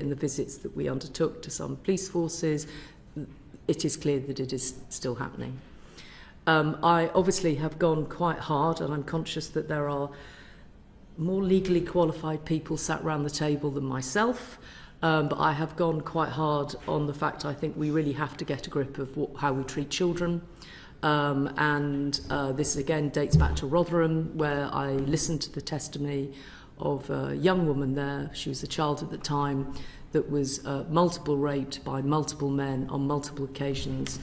in the visits that we undertook to some police forces, it is clear that it is still happening. I obviously have gone quite hard, and I'm conscious that there are more legally qualified people sat around the table than myself, but I have gone quite hard on the fact I think we really have to get a grip of how we treat children. This again dates back to Rotherham, where I listened to the testimony of a young woman there. She was a child at the time that was multiple raped by multiple men on multiple occasions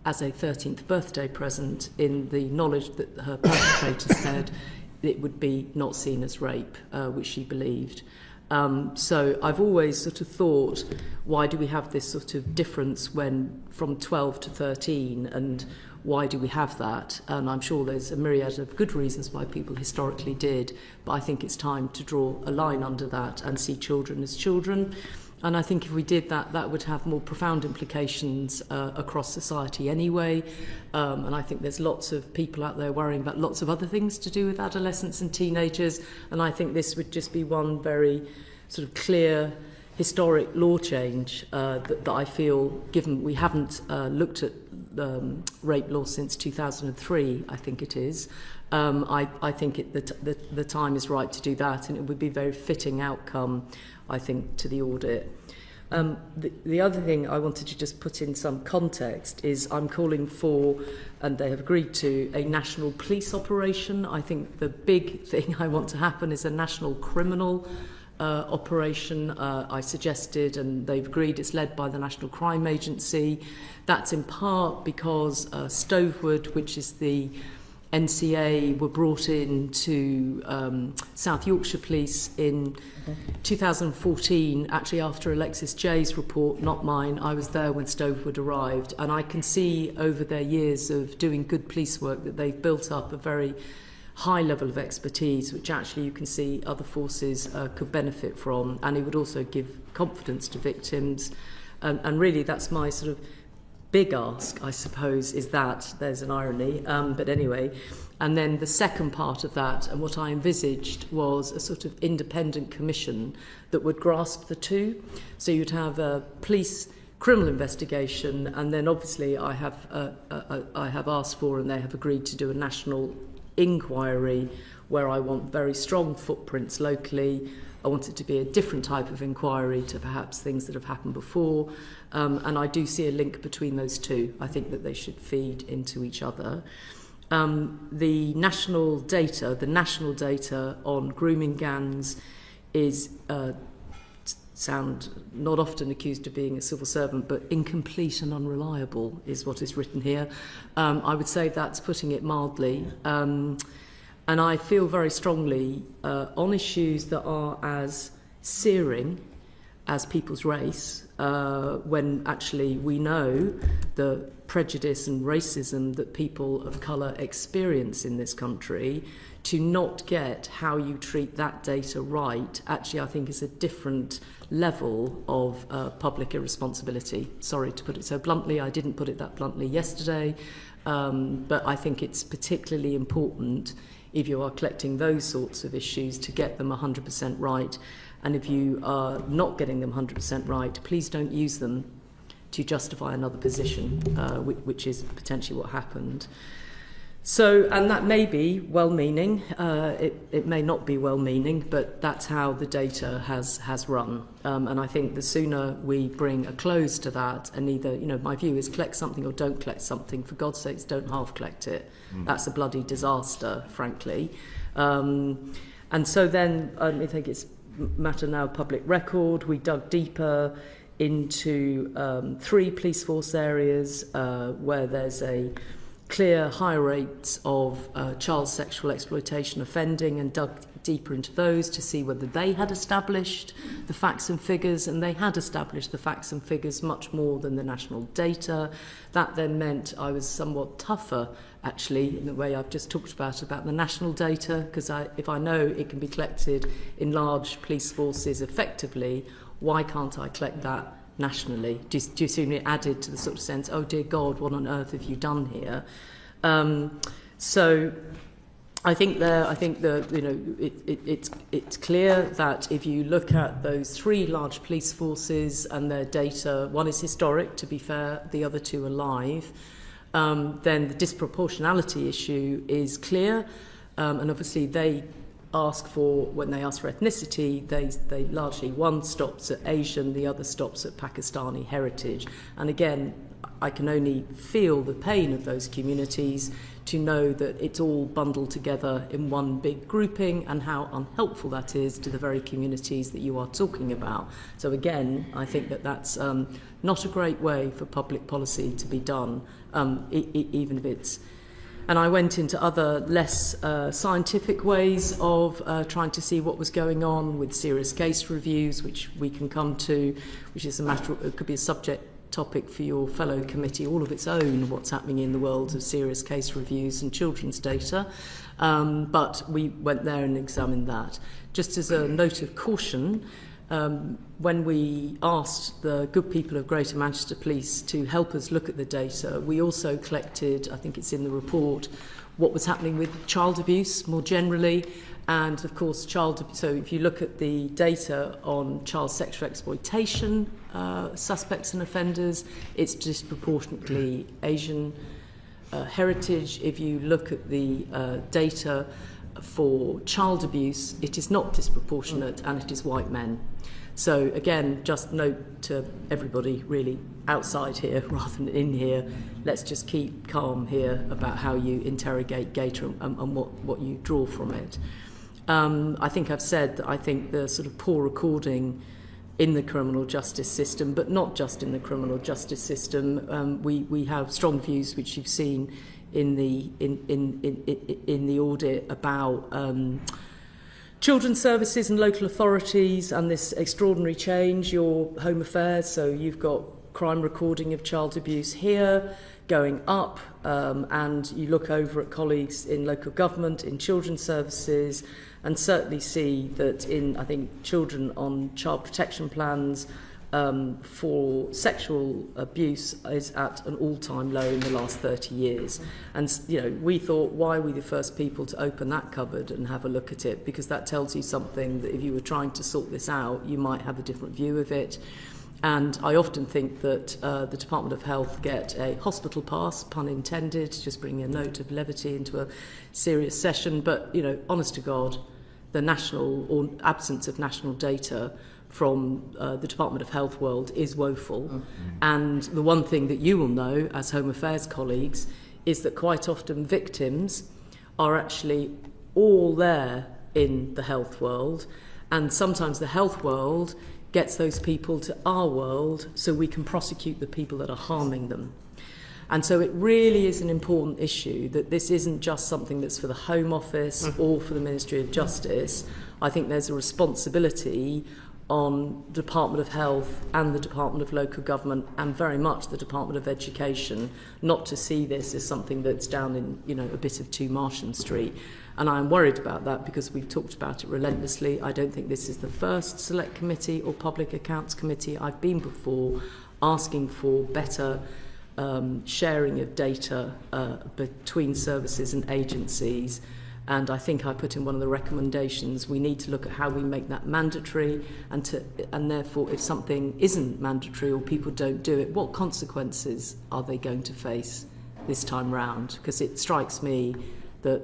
as a 13th birthday present, in the knowledge that her perpetrator said it would be not seen as rape, which she believed. So I've always sort of thought, why do we have this sort of difference when from 12 to 13, and why do we have that? And I'm sure there's a myriad of good reasons why people historically did, but I think it's time to draw a line under that and see children as children. And I think if we did that, that would have more profound implications across society anyway. And I think there's lots of people out there worrying about lots of other things to do with adolescents and teenagers. And I think this would just be one very sort of clear historic law change that I feel, given we haven't looked at rape law since 2003, I think it is. I think the time is right to do that, and it would be a very fitting outcome, I think, to the audit. The other thing I wanted to just put in some context is I'm calling for, and they have agreed to, a national police operation. I think the big thing I want to happen is a national criminal operation. I suggested, and they've agreed, it's led by the National Crime Agency. That's in part because Stovewood, which is the NCA, were brought in to South Yorkshire Police in 2014, actually after Alexis Jay's report, not mine. I was there when Stovewood arrived, and I can see over their years of doing good police work that they've built up a very high level of expertise, which actually you can see other forces could benefit from, and it would also give confidence to victims. And really that's my sort of big ask, I suppose, is that. There's an irony, but anyway. And then the second part of that, and what I envisaged, was a sort of independent commission that would grasp the two. So you'd have a police criminal investigation, and then obviously I have asked for, and they have agreed to do, a national inquiry where I want very strong footprints locally. I want it to be a different type of inquiry to perhaps things that have happened before. And I do see a link between those two. I think that they should feed into each other. The national data on grooming gangs is, sound not often accused of being a civil servant, but incomplete and unreliable is what is written here. I would say that's putting it mildly. And I feel very strongly on issues that are as searing as people's race, when actually we know the prejudice and racism that people of colour experience in this country, to not get how you treat that data right, actually I think is a different level of public irresponsibility. Sorry to put it so bluntly, I didn't put it that bluntly yesterday, but I think it's particularly important if you are collecting those sorts of issues to get them 100% right. And if you are not getting them 100% right, please don't use them to justify another position, which is potentially what happened. So, and that may be well-meaning, it may not be well-meaning, but that's how the data has run. And I think the sooner we bring a close to that, and either, my view is collect something or don't collect something. For God's sakes, don't half-collect it. That's a bloody disaster, frankly. And so then, I think it's a matter now of public record. We dug deeper into 3 police force areas where there's a clear high rates of child sexual exploitation offending, and dug deeper into those to see whether they had established the facts and figures, and they had established the facts and figures much more than the national data. That then meant I was somewhat tougher, actually, in the way I've just talked about the national data, because if I know it can be collected in large police forces effectively, why can't I collect that nationally? Do you see me added to the sort of sense, oh dear God, what on earth have you done here? So I think it's clear that if you look at those three large police forces and their data, one is historic, to be fair, the other two are live, then the disproportionality issue is clear, and obviously they ask for, when they ask for ethnicity, they largely, one stops at Asian, the other stops at Pakistani heritage. And again, I can only feel the pain of those communities to know that it's all bundled together in one big grouping, and how unhelpful that is to the very communities that you are talking about. So again, I think that that's not a great way for public policy to be done, even if it's... And I went into other less scientific ways of trying to see what was going on with serious case reviews, which we can come to, which is a matter, it could be a subject topic for your fellow committee all of its own, what's happening in the world of serious case reviews and children's data. But we went there and examined that. Just as a note of caution, when we asked the good people of Greater Manchester Police to help us look at the data, we also collected, I think it's in the report, what was happening with child abuse more generally. And of course, so if you look at the data on child sexual exploitation suspects and offenders, it's disproportionately Asian heritage. If you look at the data for child abuse, it is not disproportionate, and it is white men. So again, just note to everybody really outside here rather than in here, let's just keep calm here about how you interrogate data and what you draw from it. I think I've said that I think the sort of poor recording in the criminal justice system, but not just in the criminal justice system, we have strong views, which you've seen in the audit, about children's services and local authorities and this extraordinary change, your Home Affairs. So you've got crime recording of child abuse here going up, and you look over at colleagues in local government, in children's services, and certainly see that in, I think, children on child protection plans for sexual abuse is at an all-time low in the last 30 years. And, you know, we thought, why are we the first people to open that cupboard and have a look at it? Because that tells you something, that if you were trying to sort this out, you might have a different view of it. And I often think that the Department of Health get a hospital pass, pun intended, just bringing a note of levity into a serious session. But, you know, honest to God, the national or absence of national data from the Department of Health world is woeful. Mm-hmm. And the one thing that you will know as Home Affairs colleagues is that quite often victims are actually all there in the health world, and sometimes the health world gets those people to our world so we can prosecute the people that are harming them. And so it really is an important issue that this isn't just something that's for the Home Office or for the Ministry of Justice. I think there's a responsibility on the Department of Health and the Department of Local Government, and very much the Department of Education, not to see this as something that's down in, you know, a bit of 2 Marsham Street. And I'm worried about that because we've talked about it relentlessly. I don't think this is the first Select Committee or Public Accounts Committee I've been before asking for better sharing of data between services and agencies. And I think I put in one of the recommendations, we need to look at how we make that mandatory, and therefore if something isn't mandatory or people don't do it, what consequences are they going to face this time round? Because it strikes me that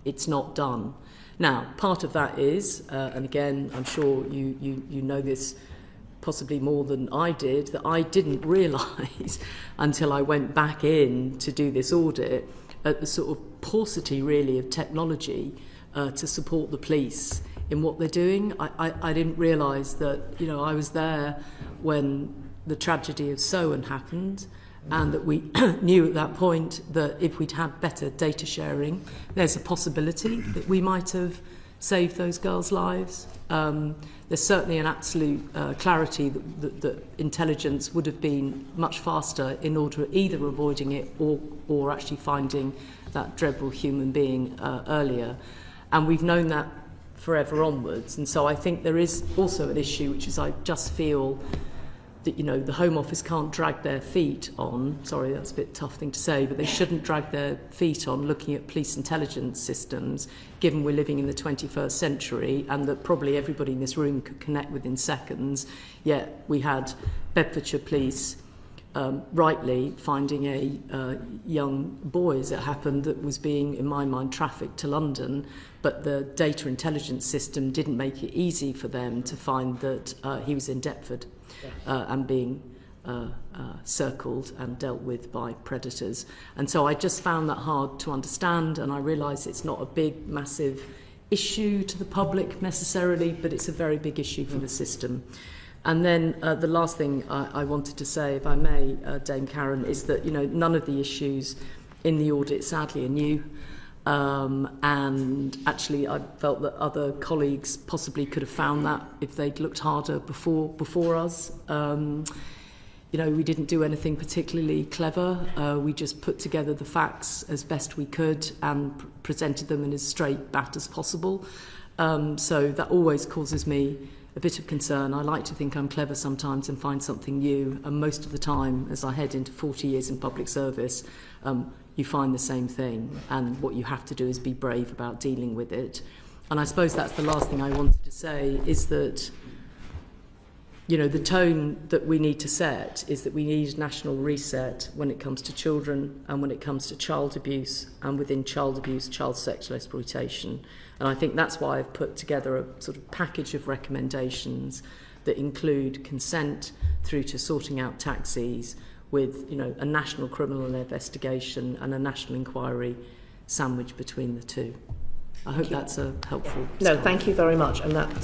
it's not done. Now, part of that is, and again, I'm sure you know this possibly more than I did, that I didn't realise until I went back in to do this audit at the sort of paucity really of technology to support the police in what they're doing. I didn't realise that, you know, I was there when the tragedy of Sohan happened, and that we knew at that point that if we'd had better data sharing, there's a possibility that we might have saved those girls' lives. There's certainly an absolute clarity that intelligence would have been much faster in order of either avoiding it or actually finding that dreadful human being earlier. And we've known that forever onwards. And so I think there is also an issue, which is I just feel that, you know, the Home Office can't drag their feet on, sorry, that's a bit tough thing to say, but they shouldn't drag their feet on looking at police intelligence systems, given we're living in the 21st century and that probably everybody in this room could connect within seconds. Yet we had Bedfordshire Police rightly finding a young boy, as it happened, that was being, in my mind, trafficked to London, but the data intelligence system didn't make it easy for them to find that he was in Deptford. And being circled and dealt with by predators. And so I just found that hard to understand, and I realise it's not a big, massive issue to the public necessarily, but it's a very big issue for the system. And then the last thing I wanted to say, if I may, Dame Karen, is that, you know, none of the issues in the audit, sadly, are new. And actually I felt that other colleagues possibly could have found that if they'd looked harder before us. You know, we didn't do anything particularly clever. We just put together the facts as best we could and presented them in as straight bat as possible. So that always causes me a bit of concern. I like to think I'm clever sometimes and find something new, and most of the time, as I head into 40 years in public service, you find the same thing, and what you have to do is be brave about dealing with it. And I suppose that's the last thing I wanted to say, is that, you know, the tone that we need to set is that we need national reset when it comes to children and when it comes to child abuse, and within child abuse, child sexual exploitation. And I think that's why I've put together a sort of package of recommendations that include consent through to sorting out taxis, with, you know, a national criminal investigation and a national inquiry sandwiched between the two. I hope that's a helpful start. No, thank you very much. And that